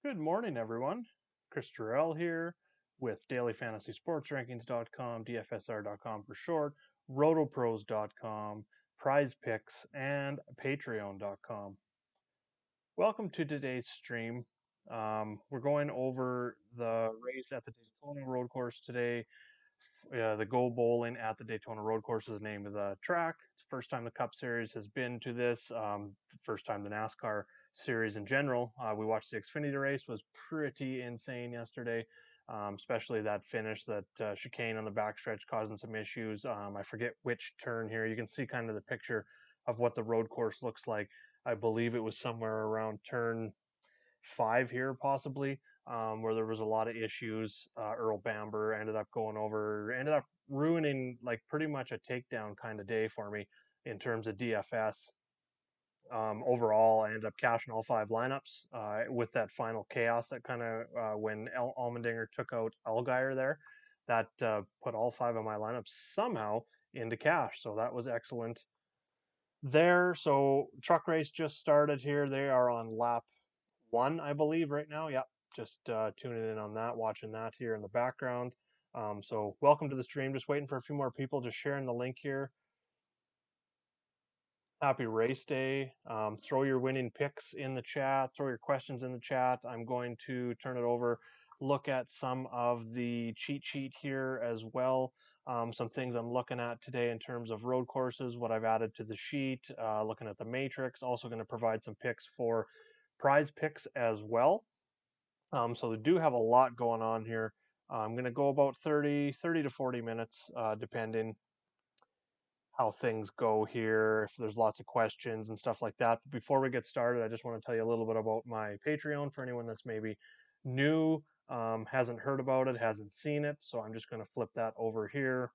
Good morning, everyone. Chris Terrell here with dailyfantasysportsrankings.com, DFSR.com for short, rotopros.com, prize picks, and patreon.com. Welcome to today's stream. We're going over the race at the Daytona Road Course today. The Go Bowling at the Daytona Road Course is the name of the track. It's the first time the Cup Series has been to this. First time the NASCAR Series in general. We watched the Xfinity race. Was pretty insane yesterday, especially that finish, that chicane on the backstretch causing some issues. I forget which turn here. You can see kind of the picture of what the road course looks like. I believe it was somewhere around turn 5 here, possibly, where there was a lot of issues. Earl Bamber ended up ruining like pretty much a takedown kind of day for me in terms of DFS. Overall, I ended up cashing all 5 lineups with that final chaos that kind of when Allmendinger took out Allgaier there, that put all 5 of my lineups somehow into cash. So that was excellent there. So truck race just started here. They are on lap 1, I believe, right now. Yep, just tuning in on that, watching that here in the background. So welcome to the stream. Just waiting for a few more people, just sharing the link here. Happy race day. Throw your winning picks in the chat, throw your questions in the chat. I'm going to turn it over, look at some of the cheat sheet here as well. Some things I'm looking at today in terms of road courses, what I've added to the sheet, looking at the matrix. Also going to provide some picks for prize picks as well. So we do have a lot going on here. I'm going to go about 30 to 40 minutes, depending how things go here, if there's lots of questions and stuff like that. But before we get started, I just want to tell you a little bit about my Patreon for anyone that's maybe new, hasn't heard about it, hasn't seen it. So I'm just going to flip that over here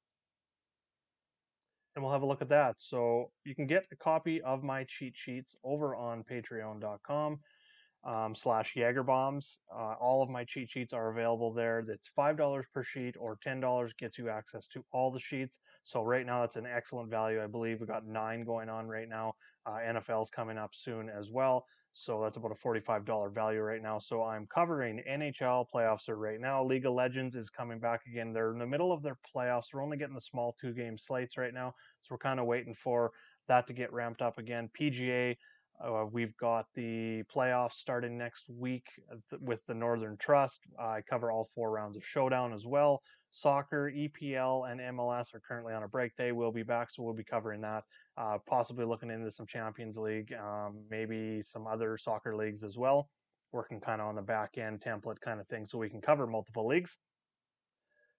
and we'll have a look at that. So you can get a copy of my cheat sheets over on patreon.com. / Jagerbombs. All of my cheat sheets are available there. That's $5 per sheet, or $10 gets you access to all the sheets. So right now that's an excellent value. I believe we got 9 going on right now. NFL's coming up soon as well. So that's about a $45 value right now. So I'm covering NHL playoffs right now. League of Legends is coming back again. They're in the middle of their playoffs. They're only getting the small 2-game slates right now. So we're kind of waiting for that to get ramped up again. PGA, we've got the playoffs starting next week with the Northern Trust. I cover all 4 rounds of Showdown as well. Soccer, EPL, and MLS are currently on a break. They will be back, so we'll be covering that. Possibly looking into some Champions League, maybe some other soccer leagues as well. Working kind of on the back end template kind of thing, so we can cover multiple leagues.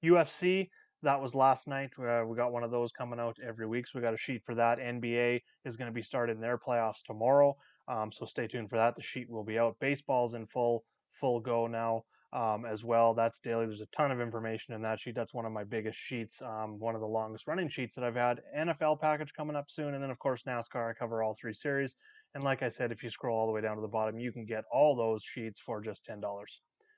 UFC, that was last night. We got one of those coming out every week, so we got a sheet for that. NBA is going to be starting their playoffs tomorrow, so stay tuned for that. The sheet will be out. Baseball's in full go now, as well. That's daily. There's a ton of information in that sheet. That's one of my biggest sheets, one of the longest running sheets that I've had. NFL package coming up soon, and then of course NASCAR. I cover all 3 series, and like I said, if you scroll all the way down to the bottom, you can get all those sheets for just $10.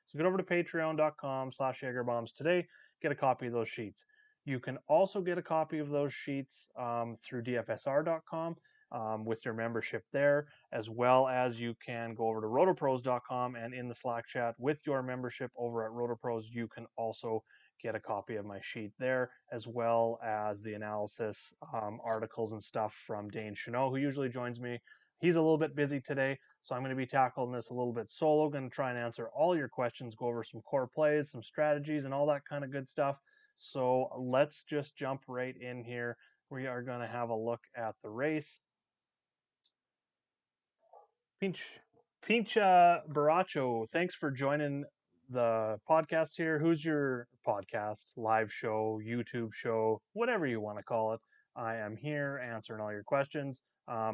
So get over to patreon.com / Jagerbombs today. Get a copy of those sheets. You can also get a copy of those sheets through DFSR.com with your membership there, as well as you can go over to rotopros.com, and in the Slack chat with your membership over at Rotopros, you can also get a copy of my sheet there, as well as the analysis articles and stuff from Dane Cheneau, who usually joins me. He's a little bit busy today, so I'm going to be tackling this a little bit solo. Going to try and answer all your questions, go over some core plays, some strategies, and all that kind of good stuff. So let's just jump right in here. We are going to have a look at the race. Pincha Baracho, thanks for joining the podcast here. Who's your podcast, live show, YouTube show, whatever you want to call it? I am here answering all your questions.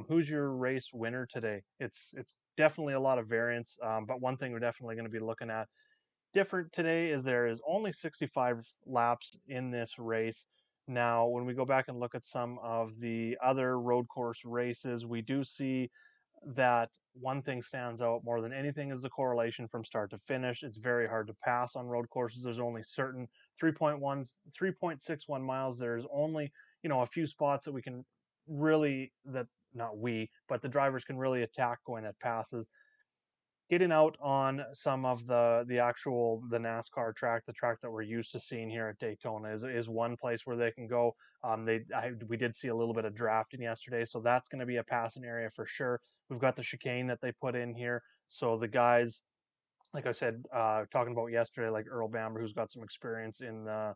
Who's your race winner today? It's definitely a lot of variance, but one thing we're definitely going to be looking at different today is there is only 65 laps in this race. Now, when we go back and look at some of the other road course races, we do see that one thing stands out more than anything is the correlation from start to finish. It's very hard to pass on road courses. There's only certain 3.61 miles. There's only, a few spots that we can really, that not we, but the drivers can really attack going at passes. getting out on some of the NASCAR track, the track that we're used to seeing here at Daytona, is one place where they can go. We did see a little bit of drafting yesterday, so that's going to be a passing area for sure. We've got the chicane that they put in here, so the guys, like I said, talking about yesterday, like Earl Bamber, who's got some experience in the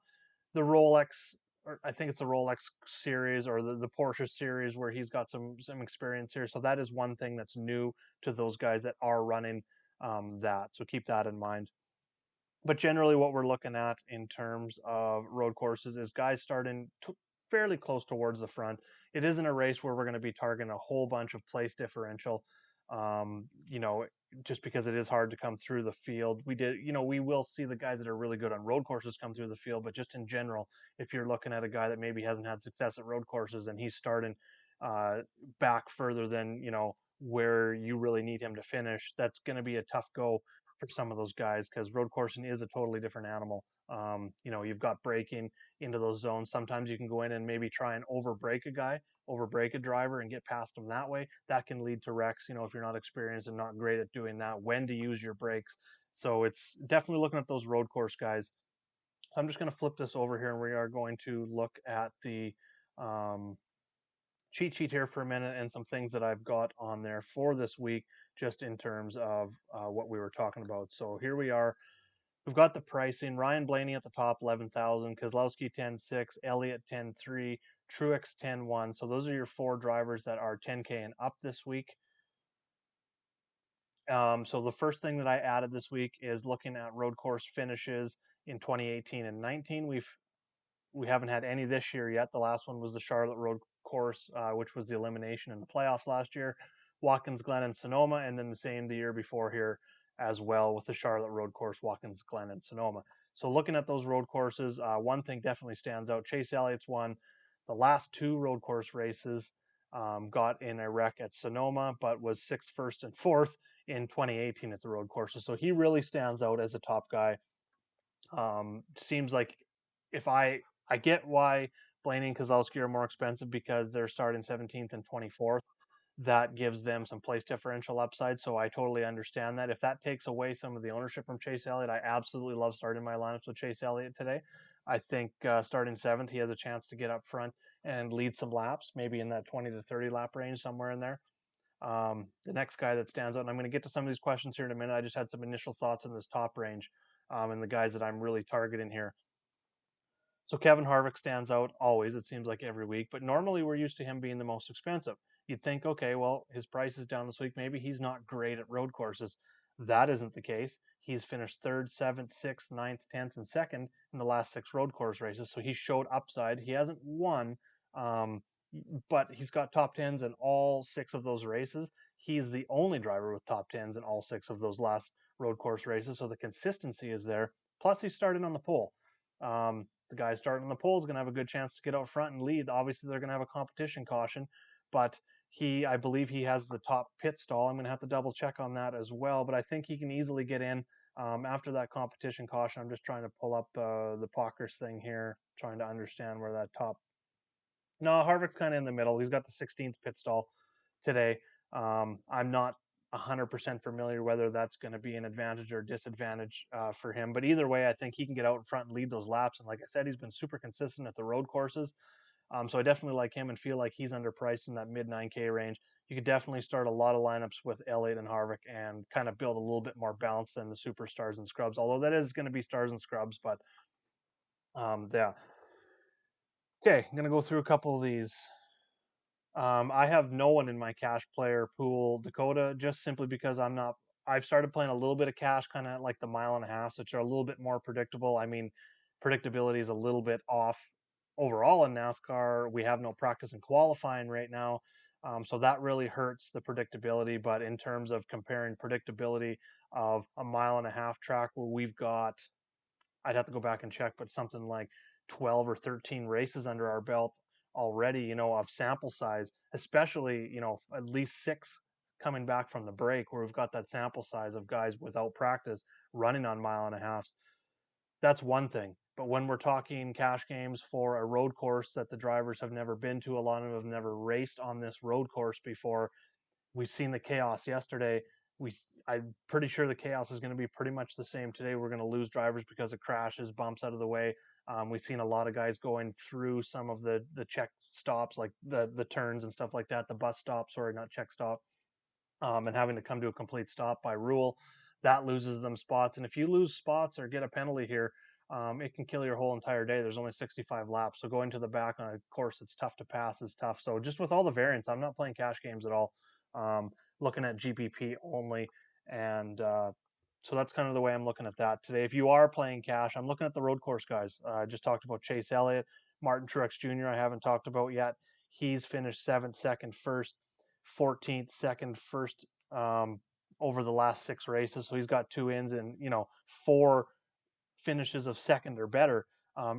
Rolex, or I think it's the Rolex series or the Porsche series, where he's got some experience here. So that is one thing that's new to those guys that are running that. So keep that in mind. But generally, what we're looking at in terms of road courses is guys starting fairly close towards the front. It isn't a race where we're going to be targeting a whole bunch of place differential. You know, just because it is hard to come through the field. We will see the guys that are really good on road courses come through the field, but just in general, if you're looking at a guy that maybe hasn't had success at road courses and he's starting uh, back further than, where you really need him to finish, that's going to be a tough go for some of those guys because road coursing is a totally different animal. You've got braking into those zones. Sometimes you can go in and maybe try and overbrake a guy, overbrake a driver, and get past them that way. That can lead to wrecks, if you're not experienced and not great at doing that, when to use your brakes. So it's definitely looking at those road course guys. I'm just going to flip this over here and we are going to look at the um, cheat sheet here for a minute and some things that I've got on there for this week, just in terms of what we were talking about. So here we are. We've got the pricing. Ryan Blaney at the top, 11,000. Kozlowski 10.6. Elliott 10.3. Truex 10.1. So those are your four drivers that are 10K and up this week. So the first thing that I added this week is looking at road course finishes in 2018 and 19. We haven't had any this year yet. The last one was the Charlotte Road Course, which was the elimination in the playoffs last year. Watkins Glen and Sonoma, and then the same the year before here as well with the Charlotte Road Course, Watkins Glen and Sonoma. So looking at those road courses, one thing definitely stands out. Chase Elliott's won the last two road course races, got in a wreck at Sonoma, but was 6th, 1st, and 4th in 2018 at the road courses. So he really stands out as a top guy. Seems like if I get why Blaney and Kozlowski are more expensive because they're starting 17th and 24th. That gives them some place differential upside. So I totally understand that. If that takes away some of the ownership from Chase Elliott, I absolutely love starting my lineups with Chase Elliott today. I think starting 7th, he has a chance to get up front and lead some laps, maybe in that 20 to 30 lap range, somewhere in there. The next guy that stands out, and I'm going to get to some of these questions here in a minute. I just had some initial thoughts in this top range and the guys that I'm really targeting here. So Kevin Harvick stands out always, it seems like every week, but normally we're used to him being the most expensive. You'd think, okay, well, his price is down this week. Maybe he's not great at road courses. That isn't the case. He's finished 3rd, 7th, 6th, 9th, 10th, and 2nd in the last 6 road course races. So he showed upside. He hasn't won, um, but he's got top 10s in all 6 of those races. He's the only driver with top 10s in all 6 of those last road course races. So the consistency is there. Plus, he's starting on the pole. The guy starting on the pole is going to have a good chance to get out front and lead. Obviously, they're going to have a competition caution, but I believe he has the top pit stall. I'm going to have to double check on that as well, but I think he can easily get in after that competition caution. I'm just trying to pull up the Pockers thing here, trying to understand where that top. No, Harvick's kind of in the middle. He's got the 16th pit stall today. I'm not 100% familiar whether that's going to be an advantage or disadvantage for him. But either way, I think he can get out in front and lead those laps. And like I said, he's been super consistent at the road courses. So I definitely like him and feel like he's underpriced in that mid 9K range. You could definitely start a lot of lineups with Elliott and Harvick and kind of build a little bit more balance than the superstars and scrubs, although that is going to be stars and scrubs. But yeah. Okay, I'm going to go through a couple of these. I have no one in my cash player pool, Dakota, just simply because I've started playing a little bit of cash, kind of like the mile and a half, which are a little bit more predictable. I mean, predictability is a little bit off overall in NASCAR. We have no practice in qualifying right now. So that really hurts the predictability. But in terms of comparing predictability of a mile and a half track where we've got, I'd have to go back and check, but something like 12 or 13 races under our belt already, of sample size, especially, at least 6 coming back from the break where we've got that sample size of guys without practice running on mile and a halves. That's one thing. But when we're talking cash games for a road course that the drivers have never been to, a lot of them have never raced on this road course before. We've seen the chaos yesterday. I'm pretty sure the chaos is going to be pretty much the same today. We're going to lose drivers because of crashes, bumps out of the way. We've seen a lot of guys going through some of the check stops, like the turns and stuff like that, the bus stop, sorry, not check stop, and having to come to a complete stop by rule. That loses them spots. And if you lose spots or get a penalty here, it can kill your whole entire day. There's only 65 laps. So going to the back on a course that's tough to pass is tough. So just with all the variants, I'm not playing cash games at all. Looking at GPP only. And so that's kind of the way I'm looking at that today. If you are playing cash, I'm looking at the road course guys. I just talked about Chase Elliott, Martin Truex Jr. I haven't talked about yet. He's finished 7th, 2nd, 1st, 14th, 2nd, 1st over the last 6 races. So he's got 2 wins and 4 finishes of 2nd or better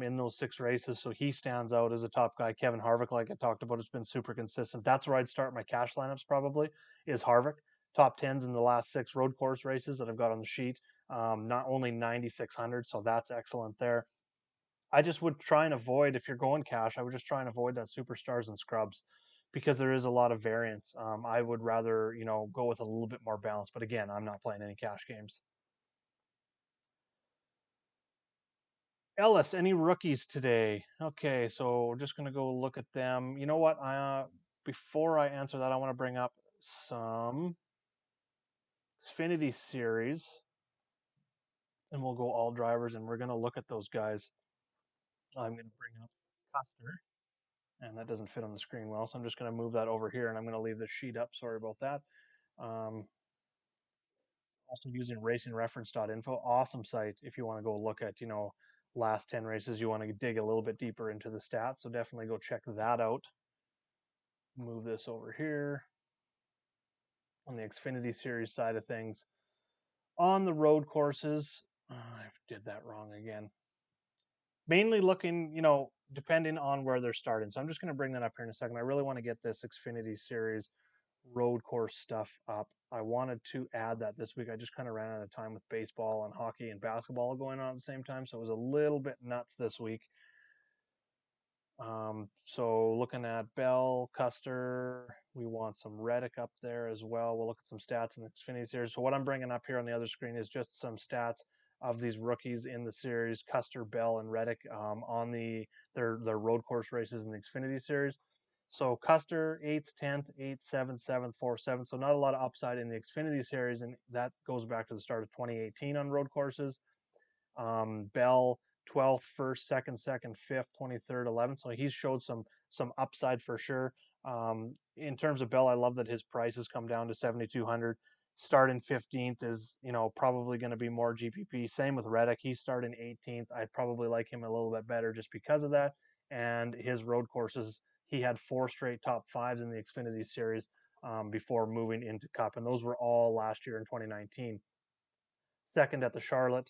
in those 6 races. So he stands out as a top guy. Kevin Harvick, like I talked about, has been super consistent. That's where I'd start my cash lineups probably is Harvick. Top 10s in the last 6 road course races that I've got on the sheet. Not only 9,600, so that's excellent there. I just would try and avoid, if you're going cash, I would just try and avoid that superstars and scrubs because there is a lot of variance. I would rather, go with a little bit more balance. But again, I'm not playing any cash games. Ellis, any rookies today? Okay, so we're just gonna go look at them. You know what? Before I answer that, I want to bring up some Xfinity Series, and we'll go all drivers, and we're gonna look at those guys. I'm gonna bring up Custer, and that doesn't fit on the screen well, so I'm just gonna move that over here, and I'm gonna leave the sheet up. Sorry about that. Um, Also using racingreference.info, awesome site if you want to go look at, last 10 races, you want to dig a little bit deeper into the stats. So definitely go check that out. Move this over here on the Xfinity Series side of things. On the road courses, I did that wrong again. Mainly looking, depending on where they're starting. So I'm just going to bring that up here in a second. I really want to get this Xfinity Series road course stuff up. I wanted to add that this week. I just kind of ran out of time with baseball and hockey and basketball going on at the same time, so it was a little bit nuts this week. So looking at Bell, Custer, we want some Reddick up there as well. We'll look at some stats in the Xfinity Series. So what I'm bringing up here on the other screen is just some stats of these rookies in the series, Custer, Bell, and Reddick on their road course races in the Xfinity Series. So Custer, 8th, 10th, 8th, 7th, 7th, 4th, 7th. So not a lot of upside in the Xfinity Series, and that goes back to the start of 2018 on road courses. Bell, 12th, 1st, 2nd, 2nd, 5th, 23rd, 11th. So he's showed some upside for sure. In terms of Bell, I love that his price has come down to 7,200. Starting 15th is, probably going to be more GPP. Same with Reddick. He's starting 18th. I'd probably like him a little bit better just because of that. And his road courses, he had 4 straight top 5s in the Xfinity Series before moving into Cup. And those were all last year in 2019. Second at the Charlotte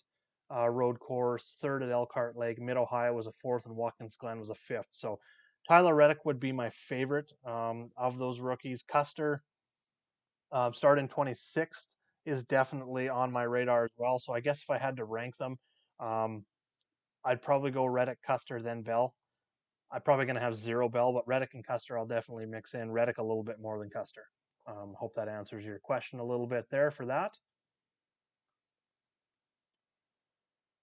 road course, 3rd at Elkhart Lake, Mid-Ohio was a 4th, and Watkins Glen was a 5th. So Tyler Reddick would be my favorite of those rookies. Custer, starting 26th, is definitely on my radar as well. So I guess if I had to rank them, I'd probably go Reddick, Custer, then Bell. I'm probably going to have 0 Bell, but Reddick and Custer I'll definitely mix in. Reddick a little bit more than Custer. Hope that answers your question a little bit there for that.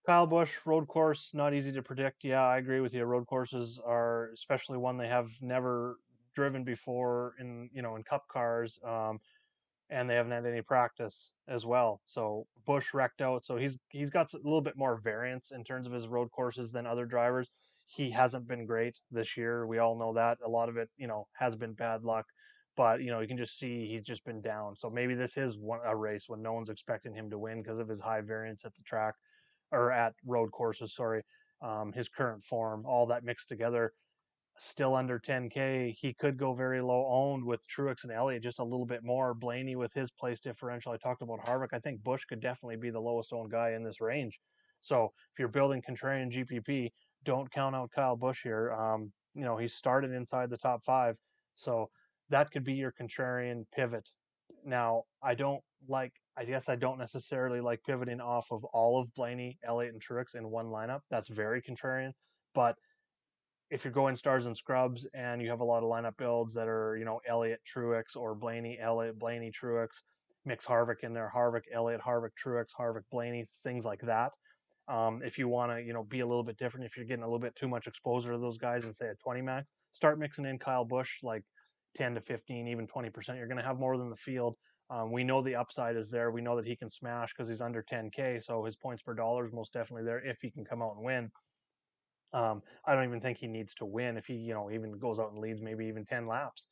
Kyle Busch, road course, not easy to predict. Yeah, I agree with you. Road courses are, especially one they have never driven before in Cup cars, and they haven't had any practice as well. So Busch wrecked out. So he's got a little bit more variance in terms of his road courses than other drivers. He hasn't been great this year. We all know that. A lot of it, has been bad luck. But you can just see he's just been down. So maybe this is a race when no one's expecting him to win because of his high variance at the track or at road courses. Sorry, his current form, all that mixed together. Still under 10K. He could go very low owned with Truex and Elliott just a little bit more. Blaney with his place differential. I talked about Harvick. I think Busch could definitely be the lowest owned guy in this range. So if you're building contrarian GPP, don't count out Kyle Busch here. He's started inside the top 5. So that could be your contrarian pivot. Now, I guess I don't necessarily like pivoting off of all of Blaney, Elliott, and Truex in one lineup. That's very contrarian. But if you're going stars and scrubs and you have a lot of lineup builds that are, Elliott, Truex, or Blaney, Elliott, Blaney, Truex, mix Harvick in there, Harvick, Elliott, Harvick, Truex, Harvick, Blaney, things like that. If you want to, be a little bit different, if you're getting a little bit too much exposure to those guys and say a 20 max, start mixing in Kyle Busch like 10 to 15, even 20%. You're going to have more than the field. We know the upside is there. We know that he can smash because he's under 10K, so his points per dollar is most definitely there if he can come out and win. I don't even think he needs to win. If he, even goes out and leads maybe even 10 laps,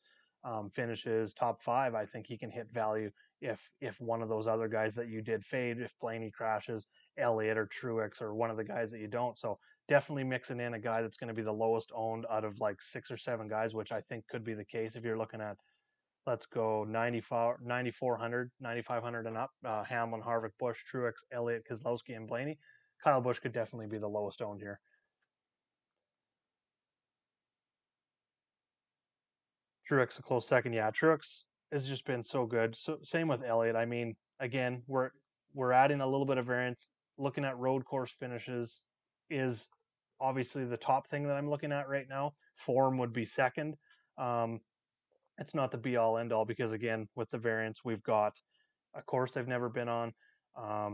finishes top 5, I think he can hit value if one of those other guys that you did fade, if Blaney crashes, Elliott or Truex or one of the guys that you don't. So definitely mixing in a guy that's going to be the lowest owned out of like 6 or 7 guys, which I think could be the case if you're looking at, let's go 9,400, 9,500 and up, Hamlin, Harvick, Busch, Truex, Elliott, Keselowski, and Blaney. Kyle Busch could definitely be the lowest owned here. Truex a close second. Yeah, Truex has just been so good. So same with Elliott. I mean, again, we're adding a little bit of variance. Looking at road course finishes is obviously the top thing that I'm looking at right now. Form would be second. Um, it's not the be all end all because again, with the variance, we've got a course they've never been on.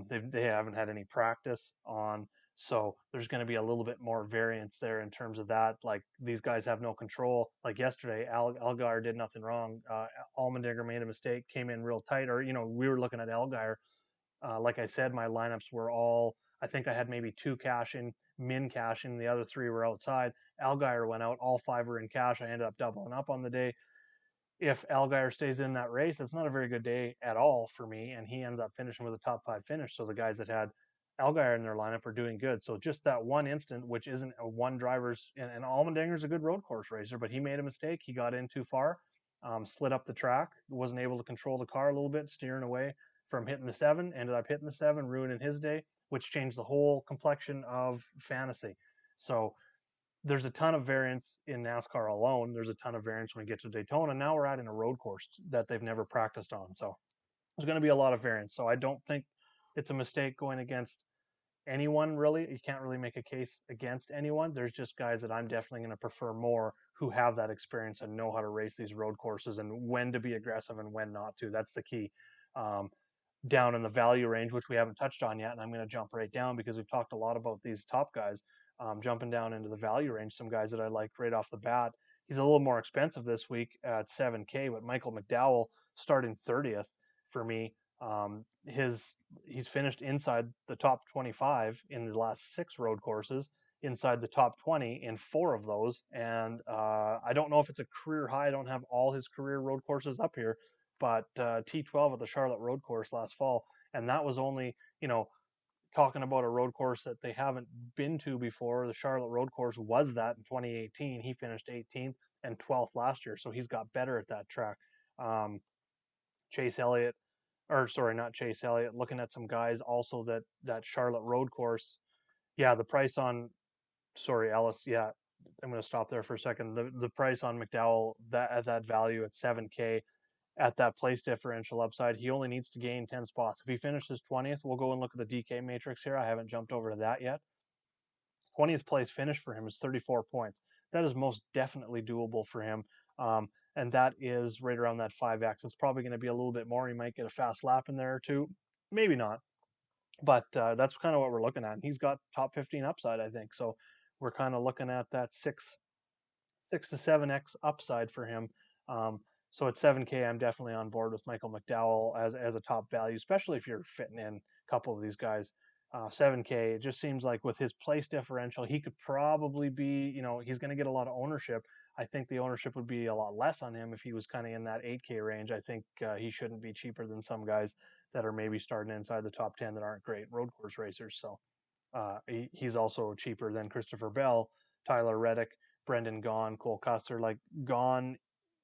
They haven't had any practice on. So there's going to be a little bit more variance there in terms of that. Like these guys have no control. Like yesterday, Allgaier did nothing wrong. Allmendinger made a mistake, came in real tight. Or we were looking at Allgaier. Like I said, my lineups were all. I think I had maybe 2 cash in, min cash in. The other 3 were outside. Allgaier went out. All 5 were in cash. I ended up doubling up on the day. If Allgaier stays in that race, it's not a very good day at all for me, and he ends up finishing with a top 5 finish. So the guys that had Allgaier in their lineup are doing good. So just that one instant, which isn't a one driver's, and Allmendinger's a good road course racer, but he made a mistake. He got in too far, slid up the track, wasn't able to control the car a little bit, steering away from hitting the 7, ended up hitting the 7, ruining his day, which changed the whole complexion of fantasy. So there's a ton of variance in NASCAR alone. There's a ton of variance when we get to Daytona. Now we're adding a road course that they've never practiced on. So there's going to be a lot of variance. So I don't think it's a mistake going against anyone, really. You can't really make a case against anyone. There's just guys that I'm definitely going to prefer more who have that experience and know how to race these road courses and when to be aggressive and when not to. That's the key. Down in the value range, which we haven't touched on yet, and I'm going to jump right down because we've talked a lot about these top guys. Jumping down into the value range, some guys that I like right off the bat. He's a little more expensive this week at 7K, but Michael McDowell starting 30th for me. He's finished inside the top 25 in the last 6 road courses, inside the top 20 in 4 of those, and I don't know if it's a career high. I don't have all his career road courses up here, but T12 at the Charlotte Road Course last fall, and that was only talking about a road course that they haven't been to before. The Charlotte Road Course was that in 2018. He finished 18th and 12th last year, so he's got better at that track. Chase Elliott, or sorry, not Chase Elliott. Looking at some guys also that Charlotte Road Course. Yeah, the price on, sorry, Ellis. Yeah, I'm going to stop there for a second. The price on McDowell at that value at 7K. At that place differential upside, he only needs to gain 10 spots. If he finishes 20th, we'll go and look at the DK matrix here. I haven't jumped over to that yet. 20th place finish for him is 34 points. That is most definitely doable for him. And that is right around that 5X. It's probably going to be a little bit more. He might get a fast lap in there or two. Maybe not. But that's kind of what we're looking at. And he's got top 15 upside, I think. So we're kind of looking at that 6 to 7X upside for him. So at 7K, I'm definitely on board with Michael McDowell as a top value, especially if you're fitting in a couple of these guys. 7K, it just seems like with his place differential, he could probably be, he's going to get a lot of ownership. I think the ownership would be a lot less on him if he was kind of in that 8K range. I think he shouldn't be cheaper than some guys that are maybe starting inside the top 10 that aren't great road course racers. So he's also cheaper than Christopher Bell, Tyler Reddick, Brendan Gaughan, Cole Custer. Like Gaughan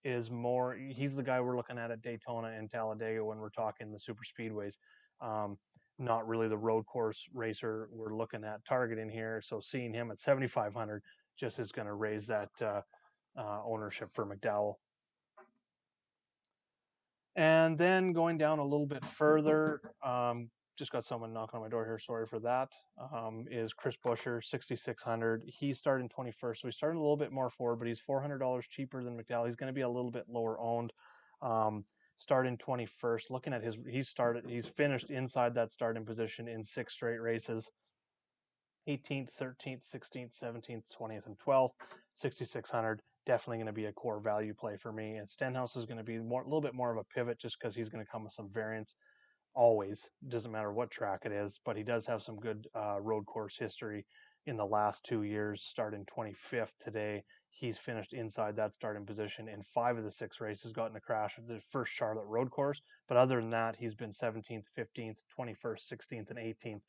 is more, he's the guy we're looking at Daytona and Talladega when we're talking the super speedways. Not really the road course racer we're looking at targeting here. So seeing him at 7,500 just is going to raise that ownership for McDowell. And then going down a little bit further, just got someone knocking on my door here. Sorry for that. Is Chris Buescher, 6,600. He's starting 21st, so he's starting a little bit more forward, but he's $400 cheaper than McDowell. He's going to be a little bit lower owned. Starting 21st. Looking at he's finished inside that starting position in 6 straight races. 18th, 13th, 16th, 17th, 20th, and 12th. 6,600, definitely going to be a core value play for me. And Stenhouse is going to be a little bit more of a pivot just because he's going to come with some variance. Always, doesn't matter what track it is, but he does have some good road course history in the last 2 years. Starting 25th today, he's finished inside that starting position in 5 of the 6 races, gotten a crash at the first Charlotte road course. But other than that, he's been 17th, 15th, 21st, 16th, and 18th.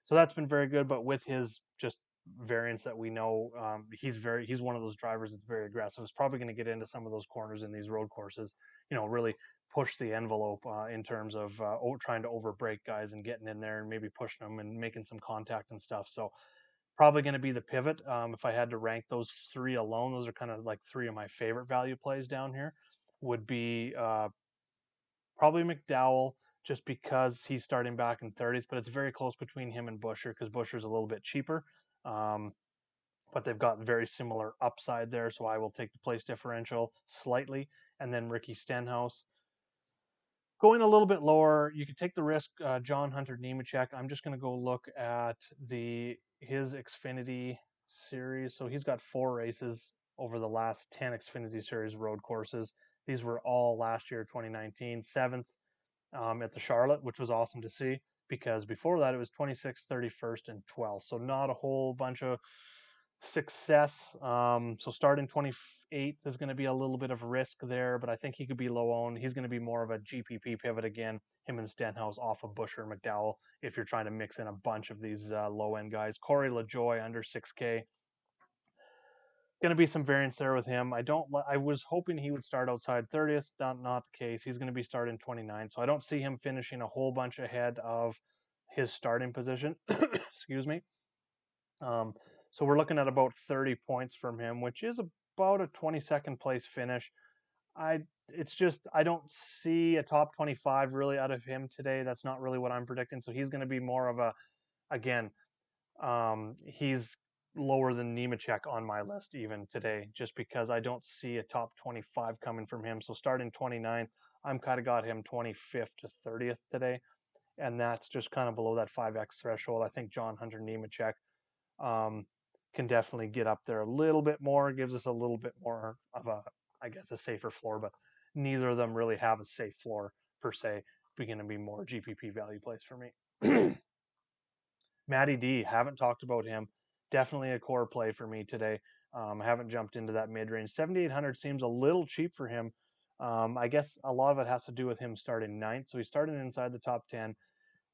So that's been very good. But with his just variance that we know, he's one of those drivers that's very aggressive. It's probably going to get into some of those corners in these road courses. Really push the envelope in terms of trying to overbreak guys and getting in there and maybe pushing them and making some contact and stuff. So probably going to be the pivot. If I had to rank those 3 alone, those are kind of like 3 of my favorite value plays down here. Would be probably McDowell, just because he's starting back in 30th, but it's very close between him and Busher because Busher's a little bit cheaper. But they've got very similar upside there, so I will take the place differential slightly. And then Ricky Stenhouse. Going a little bit lower, you could take the risk, John Hunter Nemechek. I'm just going to go look at his Xfinity series. So he's got 4 races over the last 10 Xfinity series road courses. These were all last year, 2019. 7th at the Charlotte, which was awesome to see, because before that it was 26th, 31st, and 12th. So not a whole bunch of success. So starting 28th is going to be a little bit of risk there, but I think he could be low owned. He's going to be more of a GPP pivot again, him and Stenhouse off of Busher and McDowell if you're trying to mix in a bunch of these low end guys. Corey LaJoie under 6K. Going to be some variance there with him. I was hoping he would start outside 30th. Not the case. He's going to be starting 29th. So I don't see him finishing a whole bunch ahead of his starting position. Excuse me. So we're looking at about 30 points from him, which is about a 22nd place finish. I don't see a top 25 really out of him today. That's not really what I'm predicting. So he's going to be more of he's lower than Nemechek on my list even today, just because I don't see a top 25 coming from him. So starting 29, I'm kind of got him 25th to 30th today, and that's just kind of below that 5x threshold. I think John Hunter Nemechek can definitely get up there a little bit more. It gives us a little bit more of a safer floor, but neither of them really have a safe floor per se. Going to be more GPP value plays for me. Matty D, haven't talked about him. Definitely a core play for me today. I haven't jumped into that mid-range. 7,800 seems a little cheap for him. I guess a lot of it has to do with him starting 9th. So he started inside the top 10,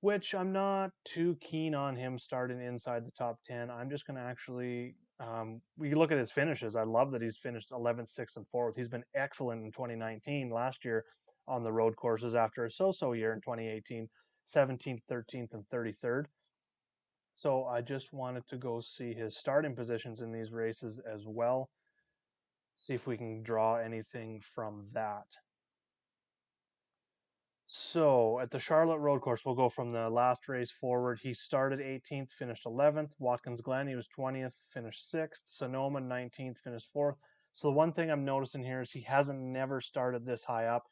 which I'm not too keen on him starting inside the top 10. I'm just going to actually, we look at his finishes. I love that he's finished 11th, 6th, and 4th. He's been excellent in 2019, last year on the road courses after a so-so year in 2018, 17th, 13th, and 33rd. So I just wanted to go see his starting positions in these races as well. See if we can draw anything from that. So at the Charlotte road course, we'll go from the last race forward. He started 18th, finished 11th. Watkins Glen, he was 20th, finished 6th. Sonoma, 19th, finished 4th. So the one thing I'm noticing here is he hasn't never started this high up.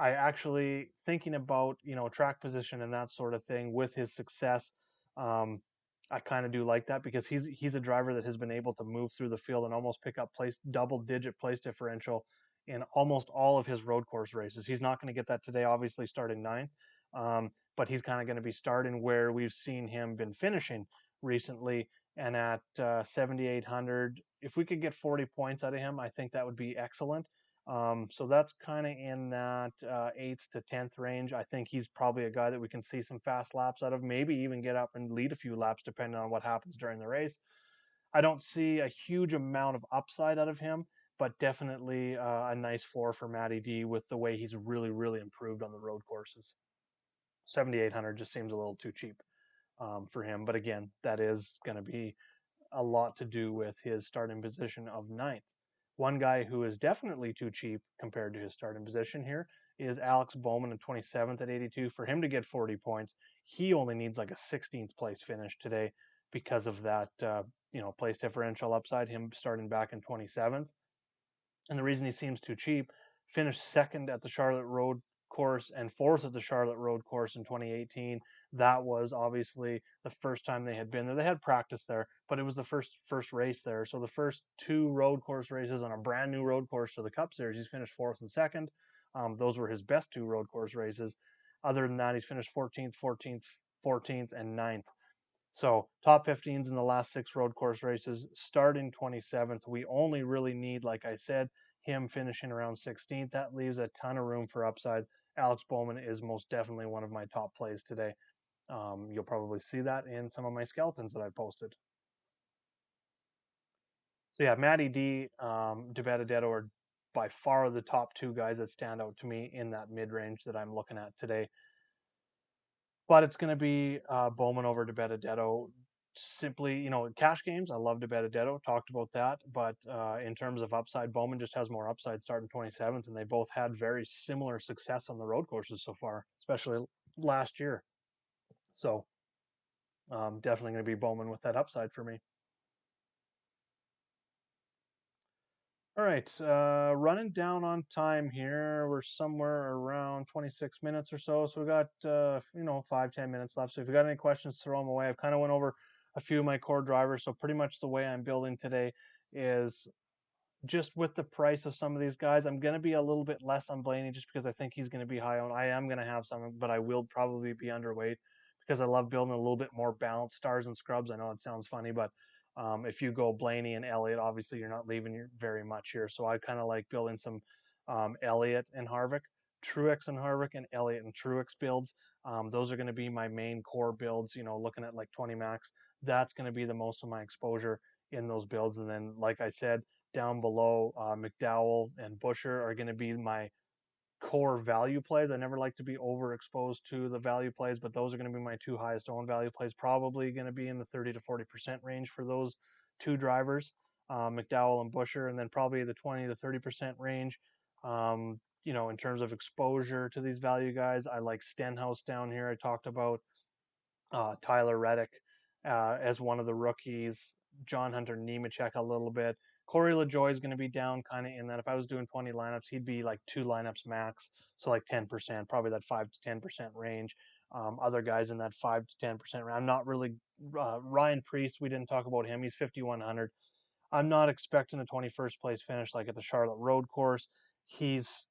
I actually, thinking about, track position and that sort of thing with his success, I kind of do like that, because he's a driver that has been able to move through the field and almost pick up double-digit place differential in almost all of his road course races. He's not going to get that today, obviously starting 9th, but he's kind of going to be starting where we've seen him been finishing recently. And at 7,800, if we could get 40 points out of him, I think that would be excellent. So that's kind of in that 8th to 10th range. I think he's probably a guy that we can see some fast laps out of, maybe even get up and lead a few laps depending on what happens during the race. I don't see a huge amount of upside out of him, but definitely a nice floor for Matty D with the way he's really, really improved on the road courses. 7,800 just seems a little too cheap for him. But again, that is going to be a lot to do with his starting position of 9th. One guy who is definitely too cheap compared to his starting position here is Alex Bowman at 27th at 82. For him to get 40 points, he only needs like a 16th place finish today because of that, place differential upside, him starting back in 27th. And the reason he seems too cheap, finished second at the Charlotte Road course and fourth at the Charlotte Road course in 2018. That was obviously the first time they had been there. They had practice there, but it was the first race there. So the first two road course races on a brand new road course for the Cup Series, he's finished fourth and second. Those were his best two road course races. Other than that, he's finished 14th, 14th, 14th, and 9th. So top 15s in the last 6 road course races, starting 27th. We only really need, like I said, him finishing around 16th. That leaves a ton of room for upside. Alex Bowman is most definitely one of my top plays today. You'll probably see that in some of my skeletons that I posted. So yeah, Matty D, DeBenedetto are by far the top 2 guys that stand out to me in that mid-range that I'm looking at today. But it's going to be Bowman over DeBenedetto. Simply, cash games. I love DeBenedetto. Talked about that. But in terms of upside, Bowman just has more upside starting 27th, and they both had very similar success on the road courses so far, especially last year. So definitely going to be Bowman with that upside for me. All right, running down on time here. We're somewhere around 26 minutes or so. So we got, 5-10 minutes left. So if you got any questions, throw them away. I've kind of went over a few of my core drivers. So pretty much the way I'm building today is just with the price of some of these guys, I'm going to be a little bit less on Blaney just because I think he's going to be high on. I am going to have some, but I will probably be underweight because I love building a little bit more balanced stars and scrubs. I know it sounds funny, but if you go Blaney and Elliott, obviously you're not leaving very much here. So I kind of like building some Elliott and Harvick, Truex and Harvick, and Elliott and Truex builds. Those are going to be my main core builds. Looking at like 20 max, that's going to be the most of my exposure in those builds. And then, like I said, down below, Mcdowell and Busher are going to be my core value plays. I never like to be overexposed to the value plays, but those are going to be my 2 highest owned value plays. Probably going to be in the 30 to 40% range for those 2 drivers, McDowell and Busher, and then probably the 20 to 30% range. In terms of exposure to these value guys, I like Stenhouse down here. I talked about Tyler Reddick as one of the rookies, John Hunter Nemechek a little bit. Corey LaJoie is going to be down kind of in that. If I was doing 20 lineups, he'd be like 2 lineups max, so like 10%, probably that 5 to 10% range. Other guys in that 5 to 10% range. I'm not really Ryan Preece. We didn't talk about him. He's 5,100. I'm not expecting a 21st place finish like at the Charlotte Road course. He's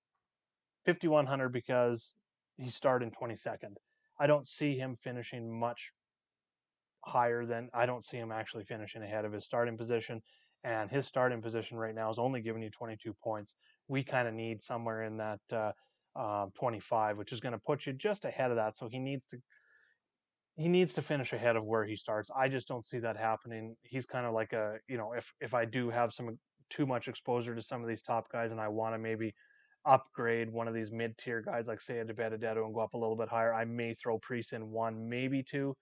5,100 because he started in 22nd. I don't see him finishing much higher than I don't see him actually finishing ahead of his starting position. And his starting position right now is only giving you 22 points. We kind of need somewhere in that 25, which is going to put you just ahead of that. So he needs to finish ahead of where he starts. I just don't see that happening. He's kind of like if I do have some too much exposure to some of these top guys and I want to maybe upgrade one of these mid-tier guys like say a DeBenedetto and go up a little bit higher, I may throw Preece in 1, maybe 2.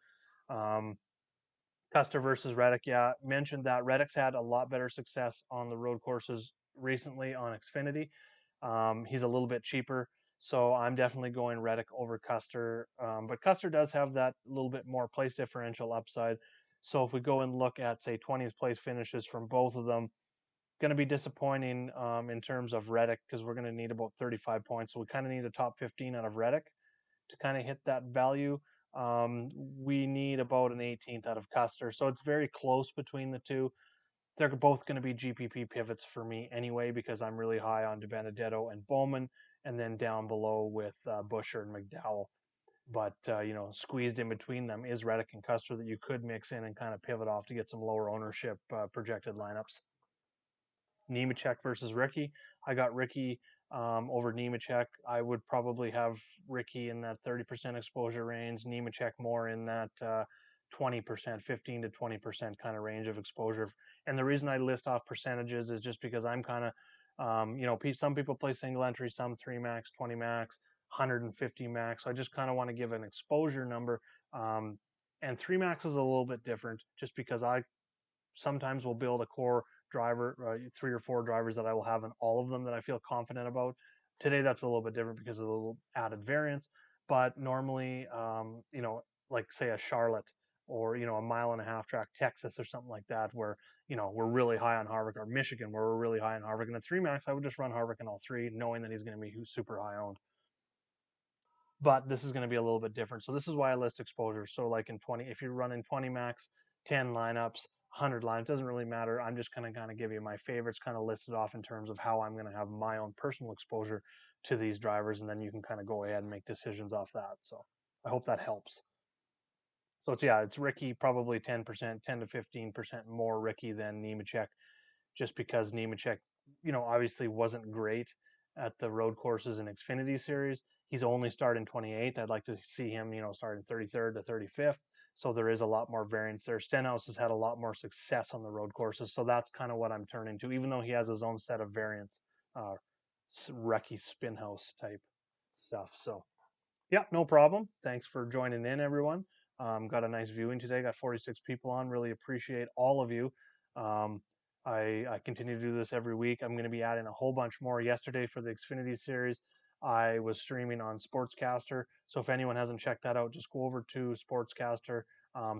Custer versus Reddick, yeah, mentioned that Reddick's had a lot better success on the road courses recently on Xfinity. He's a little bit cheaper, so I'm definitely going Reddick over Custer. But Custer does have that little bit more place differential upside. So if we go and look at, say, 20th place finishes from both of them, going to be disappointing in terms of Reddick because we're going to need about 35 points. So we kind of need a top 15 out of Reddick to kind of hit that value. We need about an 18th out of Custer. So it's very close between the two. They're both going to be GPP pivots for me anyway because I'm really high on DeBenedetto and Bowman, and then down below with Busher and McDowell. But, squeezed in between them is Reddick and Custer that you could mix in and kind of pivot off to get some lower ownership projected lineups. Nemechek versus Ricky. I got Ricky over Nemechek. I would probably have Ricky in that 30% exposure range, Nemechek more in that 20%, 15 to 20% kind of range of exposure. And the reason I list off percentages is just because I'm kind of, some people play single entry, some 3 max, 20 max, 150 max. So I just kind of want to give an exposure number. And 3 max is a little bit different just because I sometimes will build a core driver, 3 or 4 drivers that I will have in all of them that I feel confident about. Today, that's a little bit different because of the little added variance. But normally, like say a Charlotte, or, you know, a mile and a half track, Texas or something like that, where, you know, we're really high on Harvick, or Michigan where we're really high on Harvick. In a 3 max, I would just run Harvick in all three, knowing that he's going to be super high owned. But this is going to be a little bit different. So this is why I list exposures. So like in 20, if you're running 20 max, 10 lineups, 100 lineups, doesn't really matter. I'm just going to kind of give you my favorites kind of listed off in terms of how I'm going to have my own personal exposure to these drivers. And then you can kind of go ahead and make decisions off that. So I hope that helps. So it's Ricky, probably 10%, 10 to 15% more Ricky than Nemechek, just because Nemechek, you know, obviously wasn't great at the road courses in Xfinity Series. He's only starting 28th. I'd like to see him, you know, starting 33rd to 35th. So there is a lot more variance there. Stenhouse has had a lot more success on the road courses. So that's kind of what I'm turning to, even though he has his own set of variants, Recce Spinhouse type stuff. So yeah, no problem. Thanks for joining in, everyone. Got a nice viewing today. Got 46 people on. Really appreciate all of you. Um, I continue to do this every week. I'm going to be adding a whole bunch more. Yesterday for the Xfinity Series, I was streaming on Sportscaster. So if anyone hasn't checked that out, just go over to Sportscaster,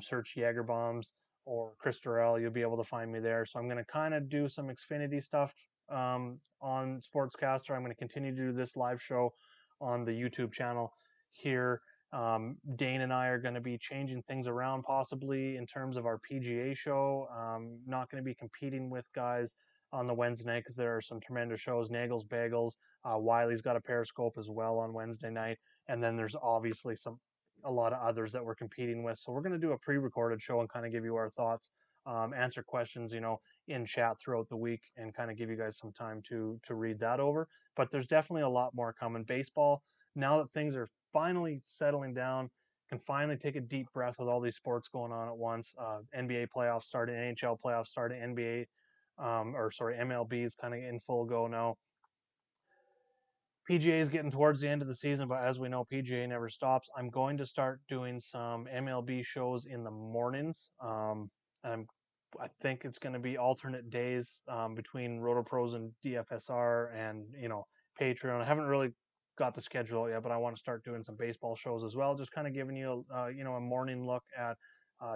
search Jaeger Bombs or Chris Durrell. You'll be able to find me there. So I'm going to kind of do some Xfinity stuff on Sportscaster. I'm going to continue to do this live show on the YouTube channel here. Dane and I are going to be changing things around possibly in terms of our PGA show. Not going to be competing with guys on the Wednesday night because there are some tremendous shows. Nagel's Bagels, Wiley's got a Periscope as well on Wednesday night, and then there's obviously a lot of others that we're competing with. So we're going to do a pre-recorded show and kind of give you our thoughts, answer questions, you know, in chat throughout the week, and kind of give you guys some time to read that over. But there's definitely a lot more coming. Baseball, now that things are finally settling down, can finally take a deep breath with all these sports going on at once. NBA playoffs started, NHL playoffs started, MLB is kind of in full go now. PGA is getting towards the end of the season, but as we know, PGA never stops. I'm going to start doing some MLB shows in the mornings. I think it's going to be alternate days between RotoPros and DFSR and, you know, Patreon. I haven't really got the schedule yet, but I want to start doing some baseball shows as well. Just kind of giving you, you know, a morning look at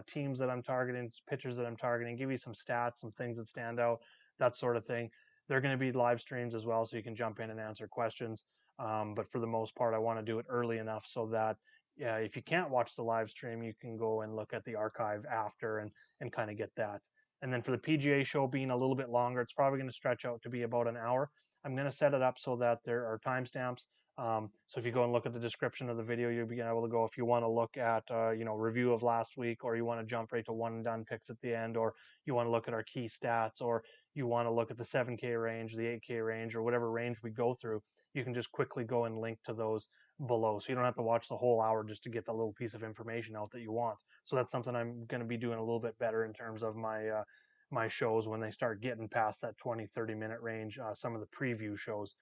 teams that I'm targeting, pitchers that I'm targeting, give you some stats, some things that stand out, that sort of thing. They're going to be live streams as well, so you can jump in and answer questions. But for the most part, I want to do it early enough so that if you can't watch the live stream, you can go and look at the archive after and kind of get that. And then for the PGA show being a little bit longer, it's probably going to stretch out to be about an hour. I'm going to set it up so that there are timestamps. So if you go and look at the description of the video, you'll be able to go, if you want to look at, you know, review of last week, or you want to jump right to one and done picks at the end, or you want to look at our key stats, or you want to look at the 7K range, the 8K range, or whatever range we go through, you can just quickly go and link to those below. So you don't have to watch the whole hour just to get the little piece of information out that you want. So that's something I'm going to be doing a little bit better in terms of my shows when they start getting past that 20-30 minute range, some of the preview shows,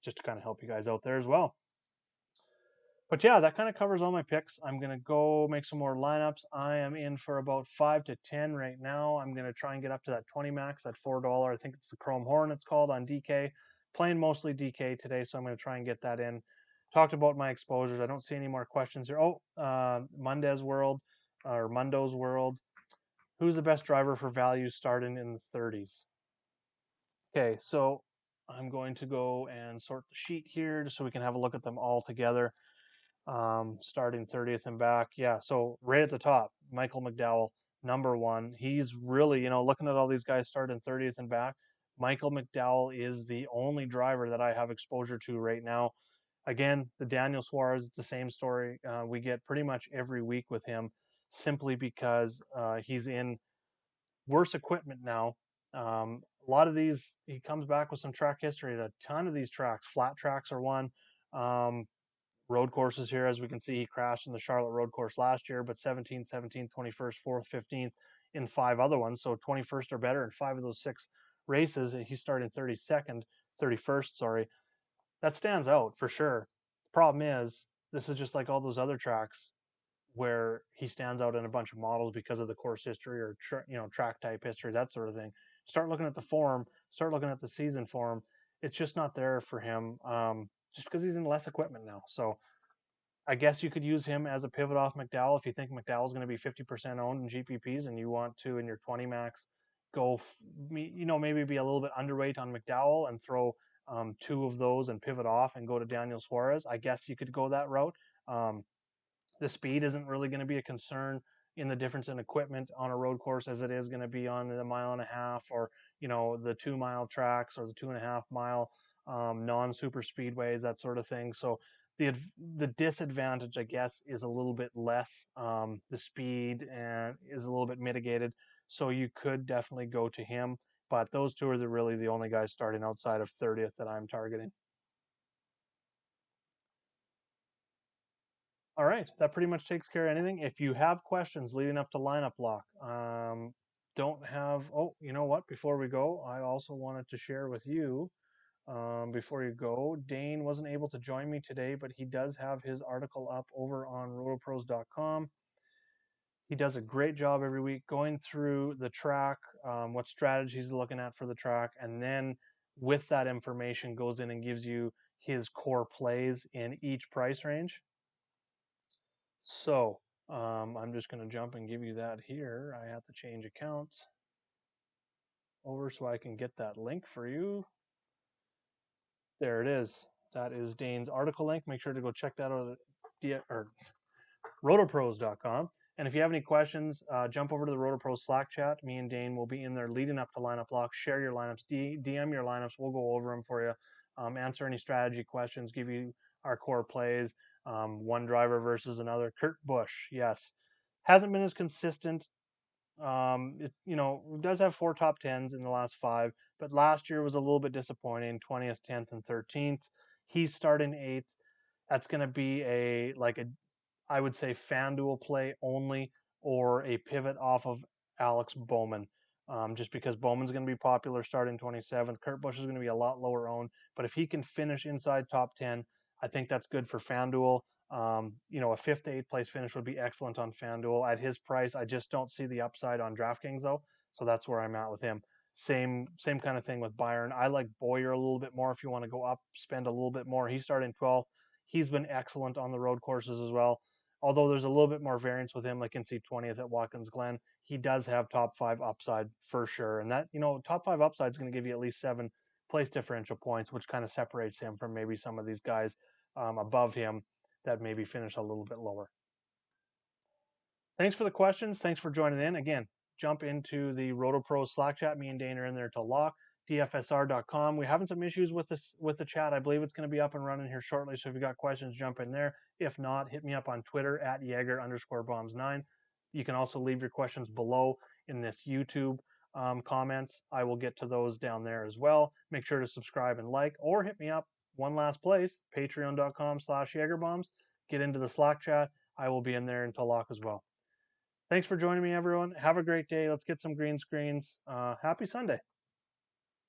just to kind of help you guys out there as well. But yeah, that kind of covers all my picks. I'm going to go make some more lineups. I am in for about 5 to 10 right now. I'm going to try and get up to that 20 max, that $4. I think it's the Chrome Horn it's called on DK. Playing mostly DK today, so I'm going to try and get that in. Talked about my exposures. I don't see any more questions here. Mundo's World. Who's the best driver for value starting in the 30s? Okay, so I'm going to go and sort the sheet here just so we can have a look at them all together. Starting 30th and back. Yeah, so right at the top, Michael McDowell, number one. He's really, you know, looking at all these guys starting 30th and back, Michael McDowell is the only driver that I have exposure to right now. Again, the Daniel Suarez, it's the same story. We get pretty much every week with him simply because he's in worse equipment now. A lot of these, he comes back with some track history. A ton of these tracks, flat tracks are one. Road courses here, as we can see, he crashed in the Charlotte road course last year, but 17th, 17th, 21st, 4th, 15th in 5 other ones. So 21st or better in 5 of those 6 races. He's starting 32nd, 31st, sorry. That stands out for sure. The problem is, this is just like all those other tracks where he stands out in a bunch of models because of the course history or track type history, that sort of thing. Start looking at the form, start looking at the season form. It's just not there for him. Just because he's in less equipment now. So I guess you could use him as a pivot off McDowell if you think McDowell's going to be 50% owned in GPPs and you want to, in your 20 max, go, maybe be a little bit underweight on McDowell and throw two of those and pivot off and go to Daniel Suarez. I guess you could go that route. The speed isn't really going to be a concern in the difference in equipment on a road course as it is going to be on the 1.5 mile or the 2 mile tracks or the 2.5 mile non-super speedways, that sort of thing. So the disadvantage, I guess, is a little bit less. The speed and is a little bit mitigated, so you could definitely go to him. But those two are really the only guys starting outside of 30th that I'm targeting. All right, that pretty much takes care of anything. If you have questions leading up to lineup lock, don't have. Oh, you know what? Before we go, I also wanted to share with you. Before you go, Dane wasn't able to join me today, but he does have his article up over on rotopros.com. He does a great job every week going through the track, what strategies he's looking at for the track, and then with that information goes in and gives you his core plays in each price range. So I'm just going to jump and give you that here. I have to change accounts over so I can get that link for you. There it is. That is Dane's article link. Make sure to go check that out at rotopros.com. And if you have any questions, jump over to the RotoPros Slack chat. Me and Dane will be in there leading up to lineup lock. Share your lineups, DM your lineups. We'll go over them for you. Answer any strategy questions, give you our core plays. One driver versus another. Kurt Busch, yes, hasn't been as consistent. It does have 4 top 10s in the last 5, but last year was a little bit disappointing. 20th, 10th, and 13th. He's starting 8th. That's going to be I would say FanDuel play only or a pivot off of Alex Bowman. Just because Bowman's going to be popular starting 27th. Kurt Busch is going to be a lot lower owned, but if he can finish inside top 10, I think that's good for FanDuel. A 5th to 8th place finish would be excellent on FanDuel. At his price, I just don't see the upside on DraftKings though, so that's where I'm at with him. Same kind of thing with Byron. I like Boyer a little bit more if you want to go up, spend a little bit more. He's starting 12th. He's been excellent on the road courses as well. Although there's a little bit more variance with him, like in see 20th at Watkins Glen, he does have top 5 upside for sure. And that, top 5 upside is going to give you at least 7 place differential points, which kind of separates him from maybe some of these guys above him that maybe finish a little bit lower. Thanks for the questions. Thanks for joining in. Again, jump into the RotoPros Slack chat. Me and Dane are in there to lock. DFSR.com. We're having some issues with the chat. I believe it's going to be up and running here shortly. So if you got questions, jump in there. If not, hit me up on Twitter at Jaeger_bombs9. You can also leave your questions below in this YouTube comments. I will get to those down there as well. Make sure to subscribe and like, or hit me up one last place, patreon.com/JaegerBombs. Get into the Slack chat. I will be in there until lock as well. Thanks for joining me, everyone. Have a great day. Let's get some green screens. Happy Sunday.